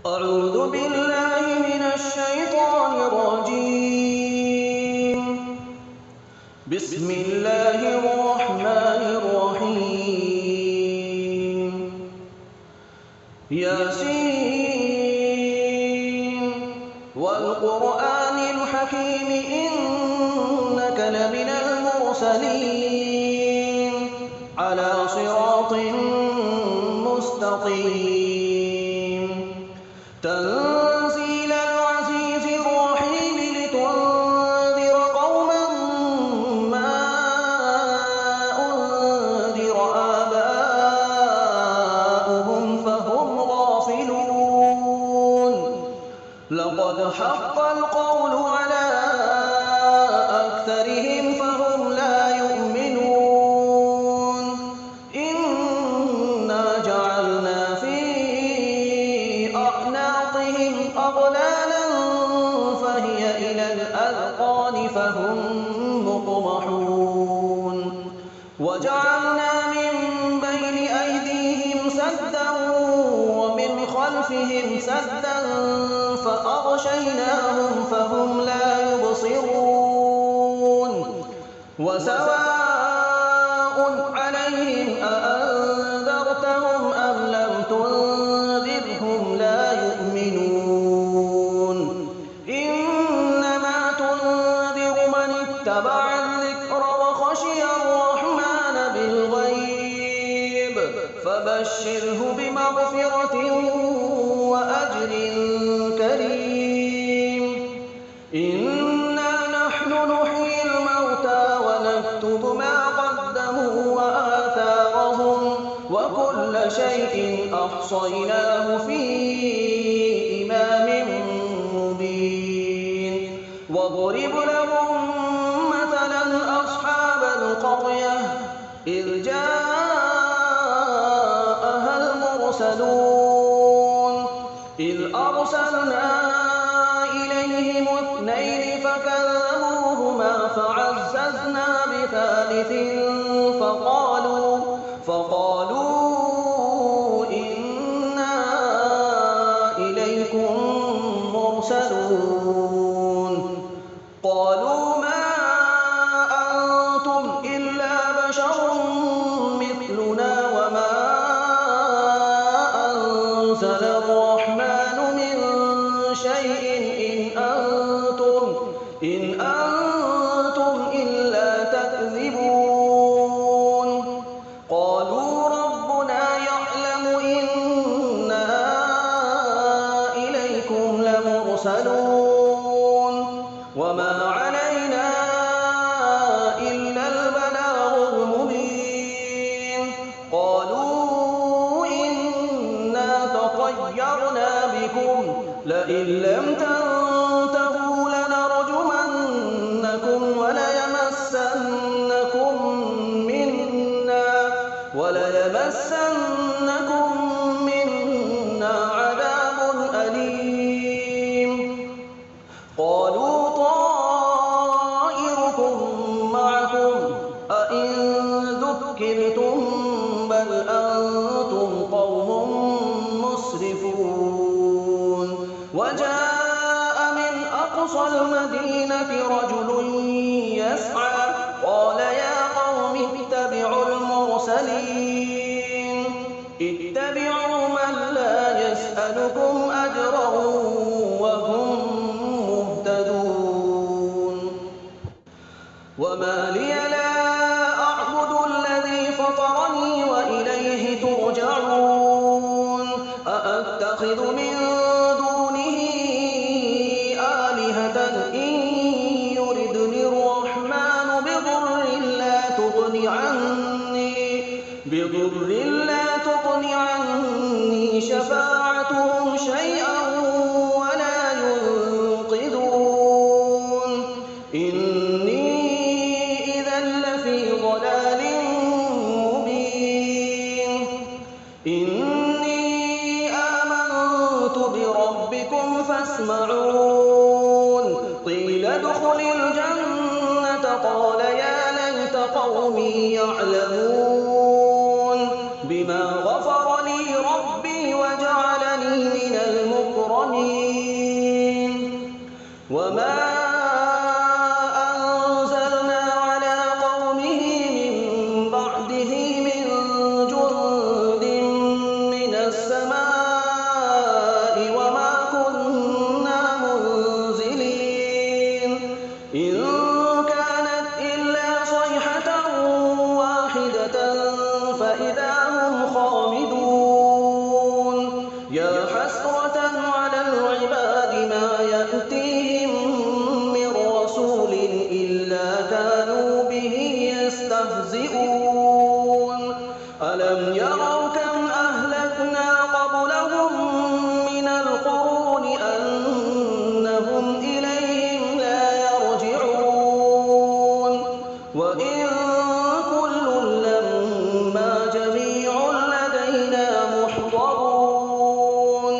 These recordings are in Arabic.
أعوذ بالله من الشيطان الرجيم. بسم الله الرحمن الرحيم. ياسين والقرآن الحكيم إنك لمن المرسلين على صراط مستقيم. تنزيل العزيز الرحيم لتنذر قوما ما أنذر آباؤهم فهم غافلون. لقد حق القول على أكثرهم فهم لا يؤمنون. إنا جعلنا في أعناقهم أغلالا فهي إلى الأذقان فهم مقمحون. وجعلنا من بين أيديهم سدا ومن خلفهم سدا فأغشيناهم فهم لا يبصرون. وسواء عليهم أأنذرتهم أم لم تنذرهم لا يؤمنون. إنما تنذر من اتبع الذكر وخشي الرحمن بالغيب فبشره بمغفرة وأجر كريم. إنا نحن نحيي الموتى ونكتب ما قدموا وآثارهم وكل شيء أحصيناه في إمام مبين. واضرب لهم مثلا أصحاب القرية إذ جاءها المرسلون إذ أرسلنا إليهم اثنين فكذبوهما فعززنا بثالث فقالوا إنا إليكم مرسلون. قالوا ما أنتم إلا بشر مثلنا وما أنزل الرحمن من شيء إن أنتم إلا تكذبون. قالوا ربنا يعلم إنا إليكم لمرسلون وما علينا إلا البلاغ المبين. قالوا إنا تطيرنا بكم لئن لم تنتهوا لنرجمنكم وليمسنكم منا عذاب أليم. قالوا طائركم معكم أئن ذكرتم بل أنتم قوم مسرفون. وجاء من أقصى المدينة رجل يسعى قال يا قوم اتبعوا المرسلين اتبعوا من لا يسألكم أجرا وهم مهتدون. وما لي لا أعبد الذي فطرني وإليه ترجعون. أأتخذ من دونه آلهة إن يردني الرحمن بضر لا تغن عني شفاعتهم شيئا ولا ينقذون. إني إذا لفي ضلال مبين. إني آمنت بربكم فاسمعون. قيل ادخل الجنة قال يا ليت قومي يعلمون بما غفر لي ربي وجعلني من المكرمين. وما أنزلنا على قومه من بعده من جند من السماء وما كنا منزلين إن كانت إلا صيحة واحدة فإذا هم خامدون يا حسرة على العباد ما يأتيهم من رسول إلا كانوا به يستهزئون ألم يروا كم أهلكنا قبلهم من القرون أنهم إليهم لا يرجعون وإن كل لما جميع لدينا محضرون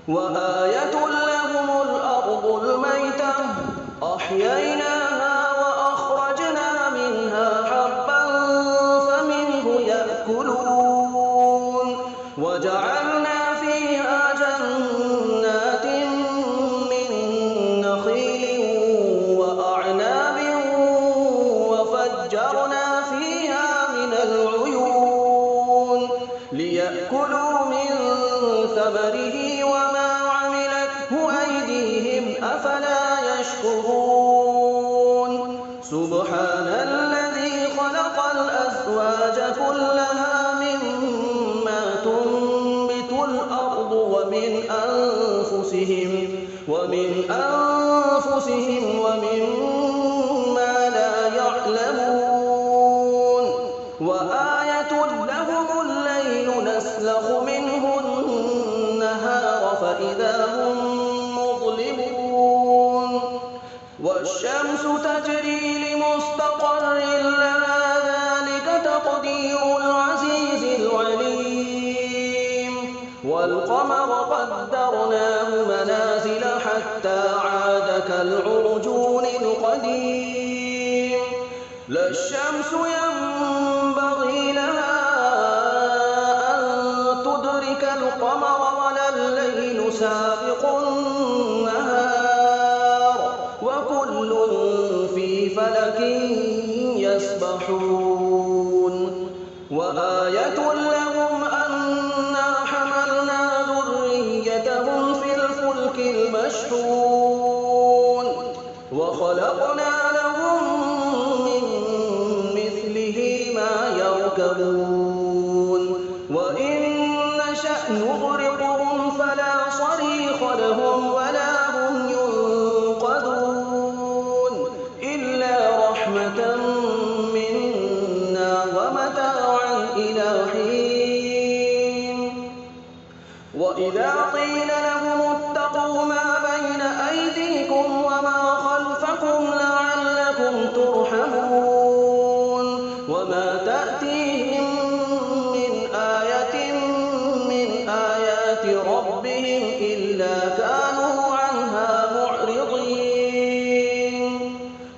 وآية لهم الأرض الميتة أحييناها وأخرجنا منها حبا فمنه يأكلون وجعلنا فيها جنات من نخيل وأعناب وفجرنا فيها من العيون ليأكلوا من ثمره وما عملته أيديهم أفلا يشكرون سبحان الذي خلق الأزواج كلها مما تنبت الأرض ومن أنفسهم ومما لا يعلمون وآية لهم الليل نسلخ منه النهار فإذا هم مظلمون والشمس تجري لمستقر لها ذلك تقدير العزيز العليم والقمر قدرناه منازل حتى عاد كالعرجون القديم لا الشمس ينبغي لها أن تدرك القمر ولا الليل سابق النهار وكل في فلك يسبحون وآية لهم أنا حملنا ذريتهم في الفلك المشحون وخلقنا لهم من مثله ما يركبون وإن نشأ نغرقهم فلا صريخ لهم ولا هم ينقذون إلا رحمة منا ومتاعا إلى حين وإذا قيل لهم اتقوا ما بين أيديكم وما خلفكم لعلكم ترحمون وما تأتيهم من آية من آيات ربهم إلا كانوا عنها معرضين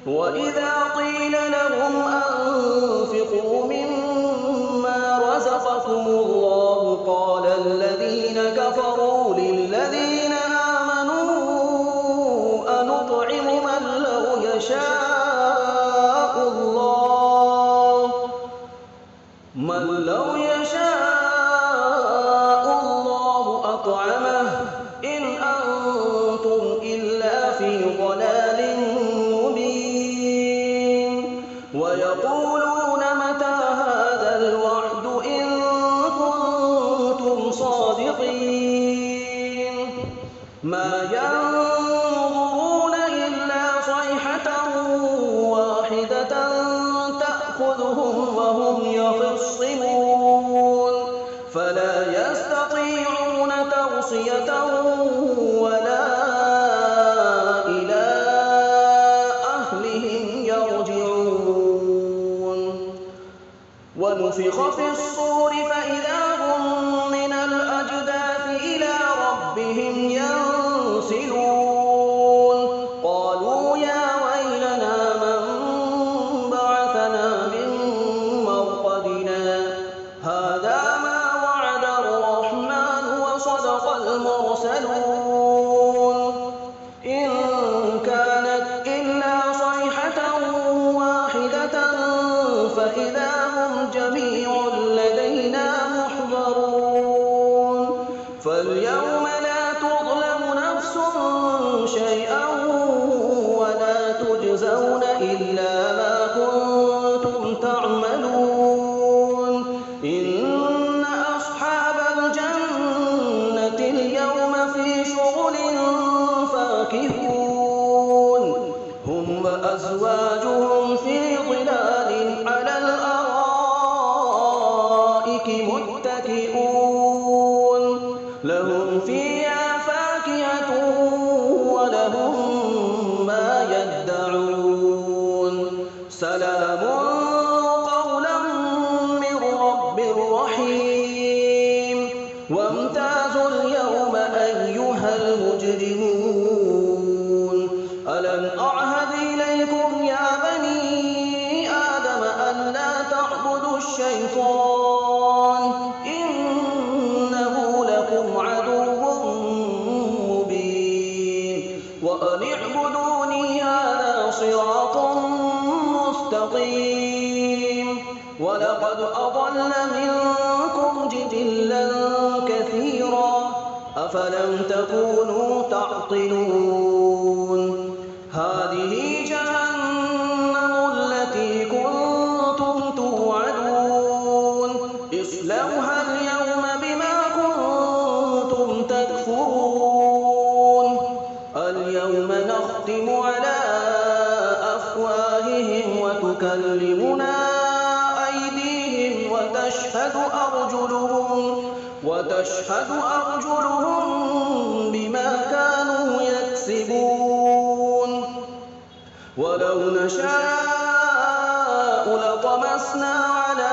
وإذا قيل لهم أنفقوا مما رزقكم الله قال الذين كفروا للذين آمنوا أنطعم من لو يشاء الله أطعمه إن أنتم إلا في ضلال مبين ويقولون متى هذا الوعد إن كنتم صادقين ما ينظرون إلا صيحة واحدة تأخذهم وهم يخصمون فلا يستطيعون توصية ولا إلى أهلهم يرجعون ونفخ في الصور فإذا هم من الأجداث إلى ربهم ينسلون قالوا يا ويلنا من بعثنا من مرقدنا هذا ما وعد الرحمن وصدق المرسلون إن يوم لا تظلم نفس شيئا ولا تجزون إلا ما كنتم تعملون إن أصحاب الجنة اليوم في شغل فاكهون هم وأزواجهم في ظلال على الأرائك متكئون لهم فيها فاكهة ولهم ما يدعون سلام قولا من رب رحيم وامتازوا اليوم أيها المجرمون ألم أعهد إليكم يا بني آدم ألا تعبدوا الشيطان إنه لكم عدو مبين وأن اعبدوني هذا صراط مستقيم ولقد أضل منكم جبلا كثيرا أفلم تكونوا تعقلون هذه جهنم التي كنتم توعدون اصلوها اليوم بما كنتم تكفرون اليوم نختم على أفواههم وتكلمنا أيديهم وتشهد أرجلهم بما كانوا يكسبون ولو نشاء لطمسنا على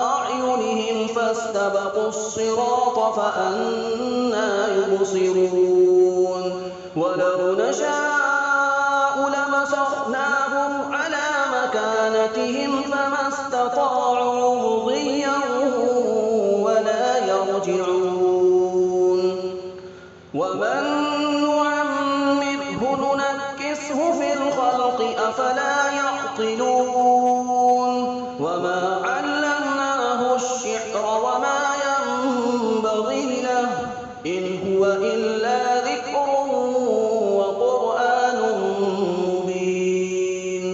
أعينهم فاستبقوا الصراط فأنى يبصرون ولو نشاء لمسخناهم على مكانتهم فما استطاعوا مضيا ولا يرجعون ومن نعمره ننكسه في الخلق أفلا يعقلون وما علمناه الشعر وما ينبغي له إن هو إلا ذكر وقرآن مبين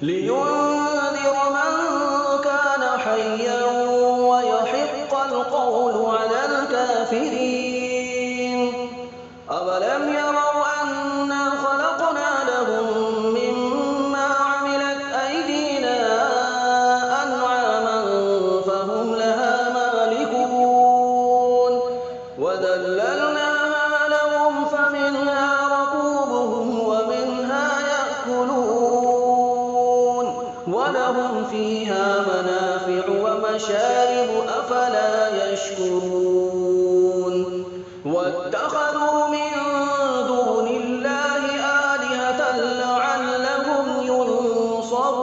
لينذر من كان حيا ويحق القول على الكافرين أولم يروا أنا خلقنا لهم مما عملت أيدينا أنعاما فهم لها مالكون وذللناها لهم فمنها ركوبهم ومنها يأكلون ولهم فيها منافع ومشارب أفلا يشكرون واتخذوا من دون الله آلهة لعلهم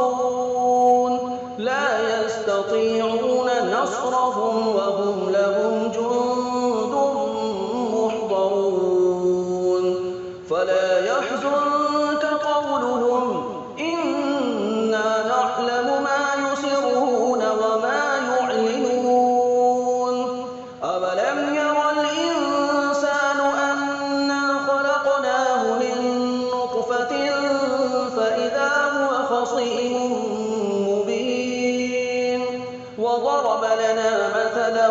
ينصرون لا يستطيعون نصرهم وهم لهم جند محضرون فلا يحزنك قولهم إنا نعلم ما يسرون وما يعلنون أولم ير الإنسان أنا خلقناه من نطفة فإذا هو خصيم مبين وضرب لنا مثلا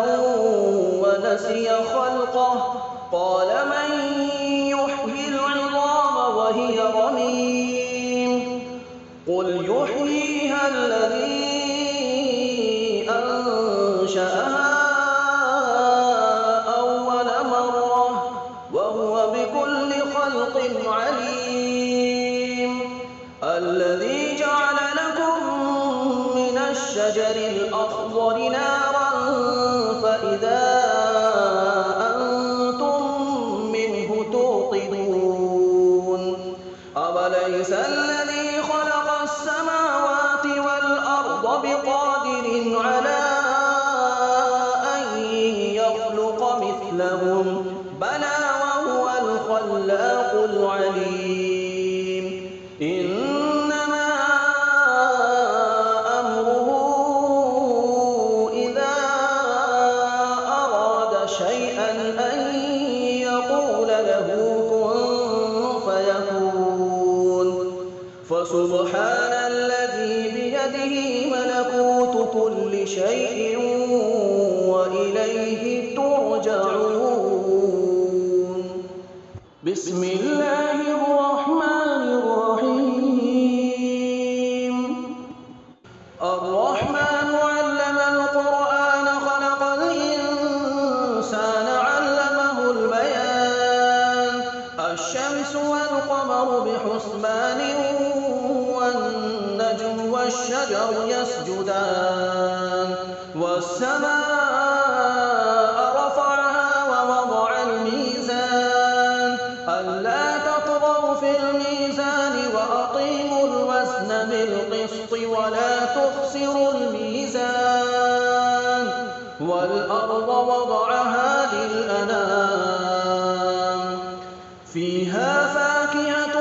ونسي خلقه قال من يحيي العظام وهي رميم قل يحييها الذي أنشأها أول مرة وهو بكل خلق عليم الذي جعل لكم من الشجر الأخضر نارا فإذا أنتم منه توقدون أوليس الذي خلق السماوات والأرض بقادر على أن يخلق مثلهم بلى وهو الخلاق العليم إنما أمره إذا أراد شيئا أن فسبحان الذي بيده ملكوت كل شيء وإليه ترجعون. بسم الله الرحمن الرحيم. الرحمن علم القرآن خلق الإنسان علمه البيان. الشمس والقمر بحسبان والنجم والشجر يسجدان والسماء رفعها ووضع الميزان ألا تطغوا في الميزان وأقيموا الوزن بالقسط ولا تخسروا الميزان والأرض وضعها للأنام فيها فاكهة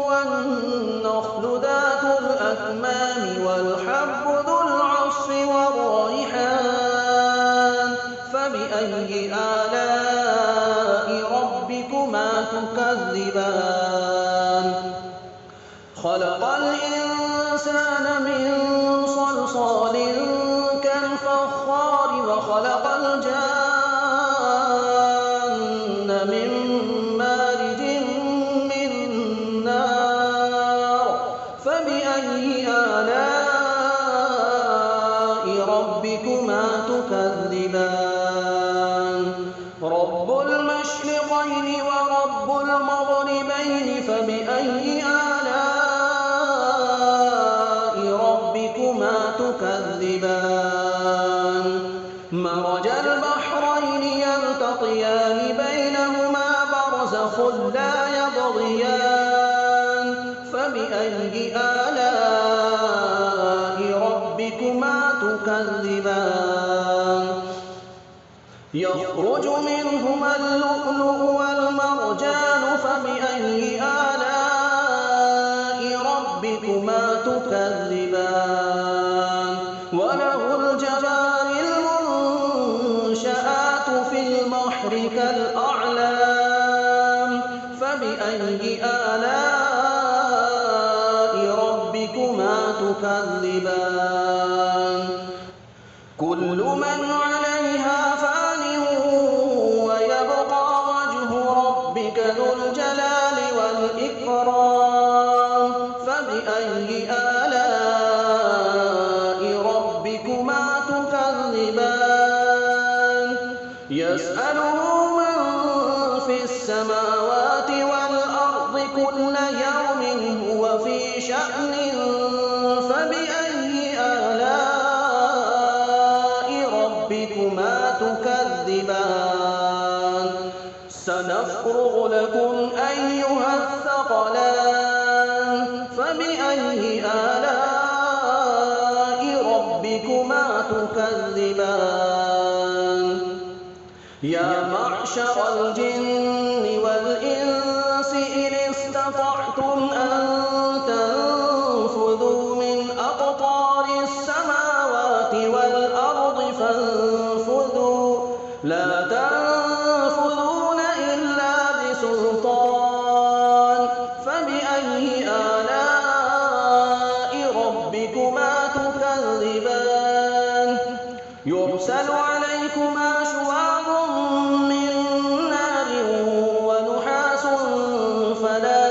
والنخل ذات الأكمام والحب ذو العصف والريحان فبأي آلاء ربكما تكذبان. خلق الإنسان من صلصال كالفخار وخلق الجان من مارج من نار فبأي آلاء ربكما تكذبان. رب المشرقين ورب المغربين فبأي آلاء ربكما تكذبان. مرج البحرين يلتقيان بينهما برزخ لا يبغيان فبأي آلاء ربكما تكذبان. يخرج منهما اللؤلؤ والمرجان فبأي آلاء ربكما تكذبان. وله الجوار المنشآت في البحر كالأعلام فبأي آلاء ربكما تكذبان. كل من عليها فان ويبقى وجه ربك ذو الجلال والإكرام فبأي آلاء ربكما تكذبان. يسأله من في السماوات والأرض كل يوم هو في شأن فبأي آلاء ربكما تكذبان. سنفرغ لكم أيها الثقلان فبأي آلاء ربكما تكذبان. يا معشر الجن والإنس إن استطعتم أن تنفذوا من أقطار السماوات والأرض فانفذوا لا تنفذون إلا بسلطان فبأي آلاء ربكما تكذبان. يرسل عليكما شواظ من نار ونحاس فلا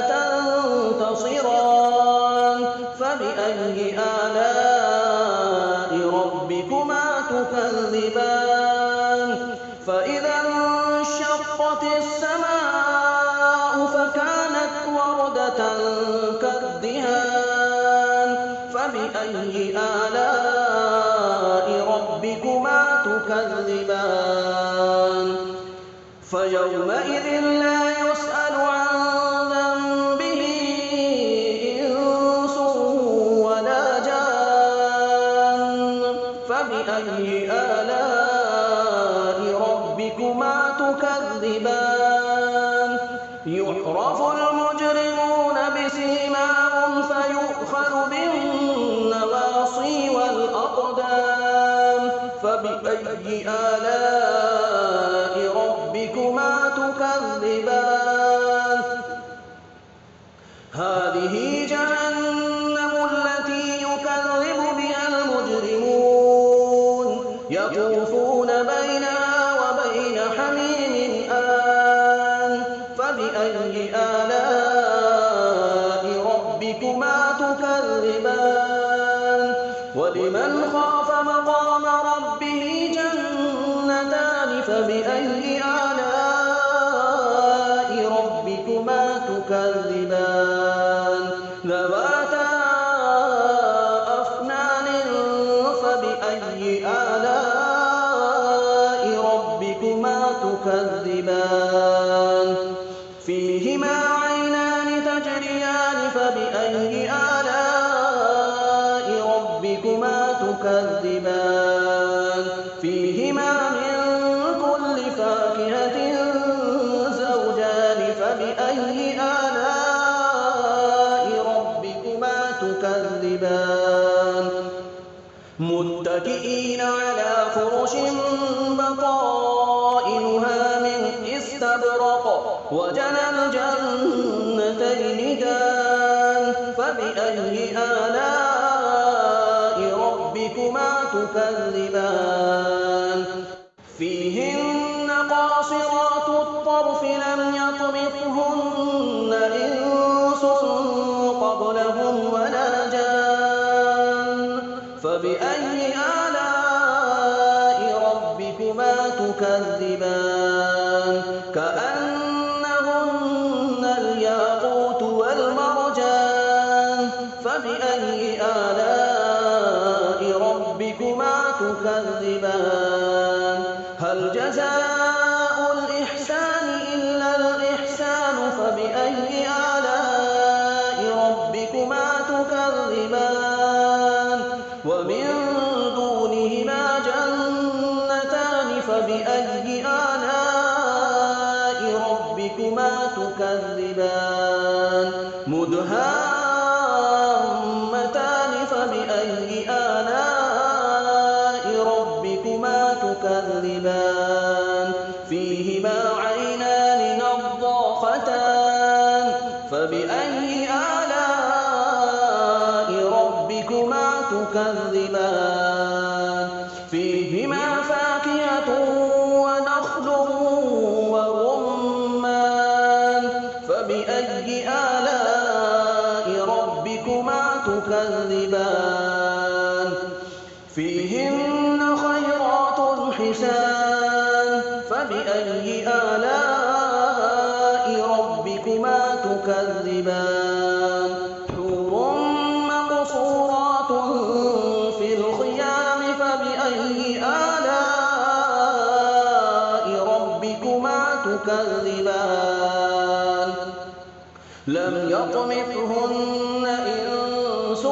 تنتصران فبأي آلاء ربكما تكذبان. فإذا انشقت السماء فكانت وردة كالدهان فبأي آلاء ربكما تكذبان. فيومئذ لا يسأل عن ذنبه إنس ولا جان فبأي آلاء ربكما تكذبان. يعرف المجرمون بسيماهم فيؤخذ بالنواصي والأقدام فبأي آلاء ربكما تكذبان. هذه جهنم وَلِمَنْ خَافَ مَقَامَ رَبِّهِ جَنَّتَانِ فَبِأَيِّ آلَاءِ رَبِّكُمَا تُكَذِّبَانِ ذَوَاتَا أَفْنَانٍ فَبِأَيِّ آلَاءِ رَبِّكُمَا تُكَذِّبَانِ فِيهِمَا عَيْنَانِ تَجْرِيَانِ فَبِأَيِّ آلَاءِ رَبِّكُمَا تُكَذِّبَانِ فِيهِمَا مِن كُلِّ فَاكِهَةٍ زَوْجَانِ فَبِأَيِّ آلَاءِ رَبِّكُمَا تُكَذِّبَانِ مُتَّكِئِينَ عَلَىٰ فُرُشٍ بَطَائِنُهَا مِنْ إِسْتَبْرَقٍ وَجَنَى الْجَنَّتَيْنِ دَانٍ فَبِأَيِّ آلَاءِ رَبِّكُمَا تُكَذِّبَانِ فِيهِنَّ قَاصِرَاتُ الطَّرْفِ لَمْ يَطْمِثْهُنَّ إِنسٌ قَبْلَهُمْ وَلَا جَانٌّ فَبِأَيِّ آلَاءِ رَبِّكُمَا تُكَذِّبَانِ كَأَنَّهُنَّ الْيَاقُوتُ وَالْمَرْجَانُ فَبِأَيِّ آلَاءِ رَبِّكُمَا تُكَذِّبَانِ هَلْ جَزَاءُ الْإِحْسَانِ إِلَّا الْإِحْسَانُ فَبِأَيِّ آلَاءِ رَبِّكُمَا تُكَذِّبَانِ وَمِن دُونِهِمَا جَنَّتَانِ فَبِأَيِّ آلَاءِ رَبِّكُمَا تُكَذِّبَانِ مُدْهَامَّتَانِ فَبِأَيِّ آلَاءِ رَبِّكُمَا تُكَذِّبَانِ فِيهِمَا عَيْنَانِ نَضَّاخَتَانِ فَبِأَيِّ آلَاءِ رَبِّكُمَا تُكَذِّبَانِ فِيهِمَا فَاكِهَةٌ وَنَخْلٌ وَرُمَّانٌ فَبِأَيِّ آلَاءِ رَبِّكُمَا تُكَذِّبَانِ فِيهِنَّ خَيْرَاتٌ حِسَانٌ فَبِأَيِّ آلَاءِ رَبِّكُمَا تُكَذِّبَانِ حُورٌ مَّقْصُورَاتٌ فِي الْخِيَامِ فَبِأَيِّ آلَاءِ رَبِّكُمَا تُكَذِّبَانِ لَمْ يَطْمِثْهُنَّ إِنسٌ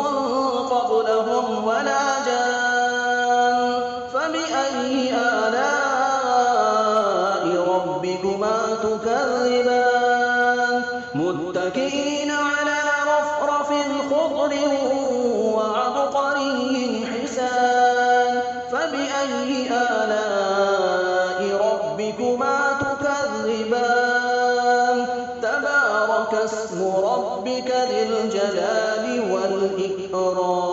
قَبْلَهُمْ وَلَا جَانٌّ فَبِأَيِّ آلَاءِ رَبِّكُمَا تُكَذِّبَانِ مُتَّكِئِينَ عَلَىٰ رَفْرَفٍ خُضْرٍ وَعَبْقَرِيٍّ حِسَانٍ فَبِأَيِّ آلَاءِ رَبِّكُمَا تُكَذِّبَانِ تَبَارَكَ اسْمُ رَبِّكَ ذِي الْجَلَالِ وَالْإِكْرَامِ